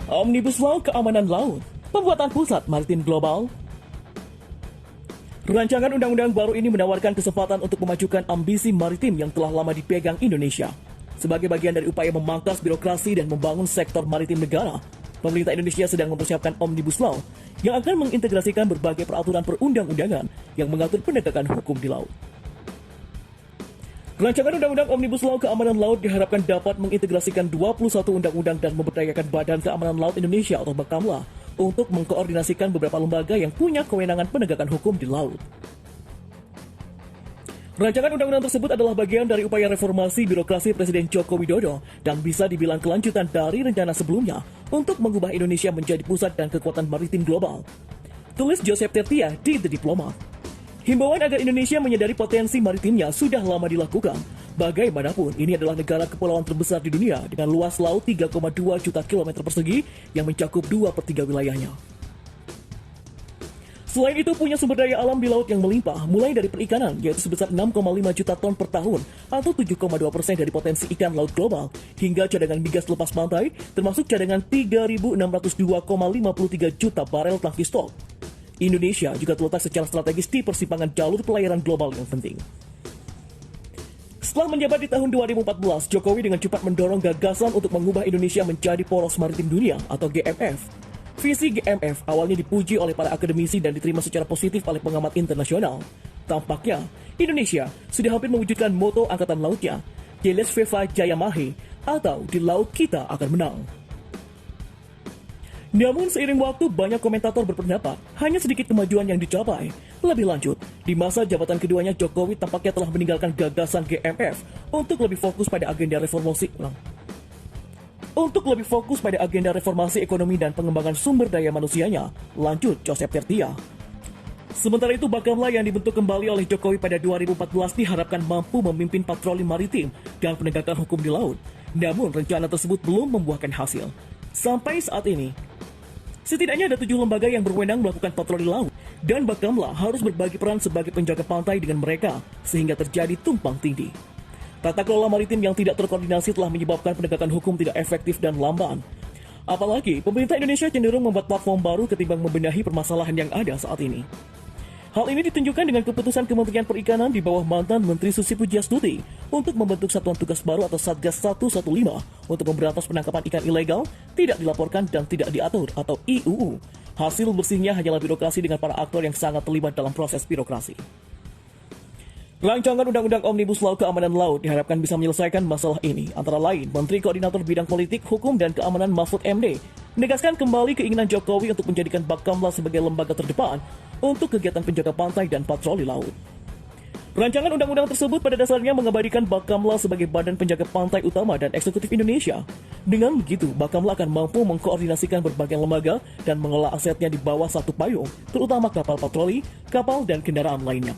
Omnibus Law Keamanan Laut, Pembuatan Pusat Maritim Global. Rancangan undang-undang baru ini menawarkan kesempatan untuk memajukan ambisi maritim yang telah lama dipegang Indonesia. Sebagai bagian dari upaya memangkas birokrasi dan membangun sektor maritim negara, pemerintah Indonesia sedang mempersiapkan Omnibus Law yang akan mengintegrasikan berbagai peraturan perundang-undangan yang mengatur penegakan hukum di laut. Rancangan Undang-Undang Omnibus Law Keamanan Laut diharapkan dapat mengintegrasikan 21 undang-undang dan memberdayakan Badan Keamanan Laut Indonesia atau Bakamla untuk mengkoordinasikan beberapa lembaga yang punya kewenangan penegakan hukum di laut. Rancangan undang-undang tersebut adalah bagian dari upaya reformasi birokrasi Presiden Joko Widodo dan bisa dibilang kelanjutan dari rencana sebelumnya untuk mengubah Indonesia menjadi pusat dan kekuatan maritim global. Tulis Joseph Tertia di The Diplomat. Himbauan agar Indonesia menyadari potensi maritimnya sudah lama dilakukan. Bagaimanapun, ini adalah negara kepulauan terbesar di dunia dengan luas laut 3,2 juta kilometer persegi yang mencakup 2/3 wilayahnya. Selain itu, punya sumber daya alam di laut yang melimpah, mulai dari perikanan, yaitu sebesar 6,5 juta ton per tahun, atau 7,2% dari potensi ikan laut global, hingga cadangan migas lepas pantai, termasuk cadangan 3.602,53 juta barel tangki stok. Indonesia juga terletak secara strategis di persimpangan jalur pelayaran global yang penting. Setelah menjabat di tahun 2014, Jokowi dengan cepat mendorong gagasan untuk mengubah Indonesia menjadi poros maritim dunia atau GMF. Visi GMF awalnya dipuji oleh para akademisi dan diterima secara positif oleh pengamat internasional. Tampaknya, Indonesia sudah hampir mewujudkan moto Angkatan Lautnya, Jeles Veva Jaya Mahe, atau di laut kita akan menang. Namun seiring waktu banyak komentator berpendapat hanya sedikit kemajuan yang dicapai. Lebih lanjut, di masa jabatan keduanya Jokowi tampaknya telah meninggalkan gagasan GMF untuk lebih fokus pada agenda reformasi ekonomi dan pengembangan sumber daya manusianya. Lanjut Joseph Tertia. Sementara itu, Bakamla yang dibentuk kembali oleh Jokowi pada 2014 diharapkan mampu memimpin patroli maritim dan penegakan hukum di laut. Namun rencana tersebut belum membuahkan hasil. Sampai saat ini, setidaknya ada 7 lembaga yang berwenang melakukan patroli laut, dan Bakamla harus berbagi peran sebagai penjaga pantai dengan mereka, sehingga terjadi tumpang tindih. Tata kelola maritim yang tidak terkoordinasi telah menyebabkan penegakan hukum tidak efektif dan lamban. Apalagi, pemerintah Indonesia cenderung membuat platform baru ketimbang membenahi permasalahan yang ada saat ini. Hal ini ditunjukkan dengan keputusan Kementerian Perikanan di bawah mantan Menteri Susi Pujiastuti untuk membentuk Satuan Tugas Baru atau Satgas 115 untuk memberantas penangkapan ikan ilegal, tidak dilaporkan dan tidak diatur atau IUU. Hasil bersihnya hanyalah birokrasi dengan para aktor yang sangat terlibat dalam proses birokrasi. Rancangan Undang-Undang Omnibus Law Keamanan Laut diharapkan bisa menyelesaikan masalah ini. Antara lain, Menteri Koordinator Bidang Politik, Hukum, dan Keamanan Mahfud MD menegaskan kembali keinginan Jokowi untuk menjadikan Bakamla sebagai lembaga terdepan untuk kegiatan penjaga pantai dan patroli laut. Rancangan undang-undang tersebut pada dasarnya mengabadikan Bakamla sebagai badan penjaga pantai utama dan eksekutif Indonesia. Dengan begitu, Bakamla akan mampu mengkoordinasikan berbagai lembaga dan mengelola asetnya di bawah satu payung, terutama kapal patroli, kapal, dan kendaraan lainnya.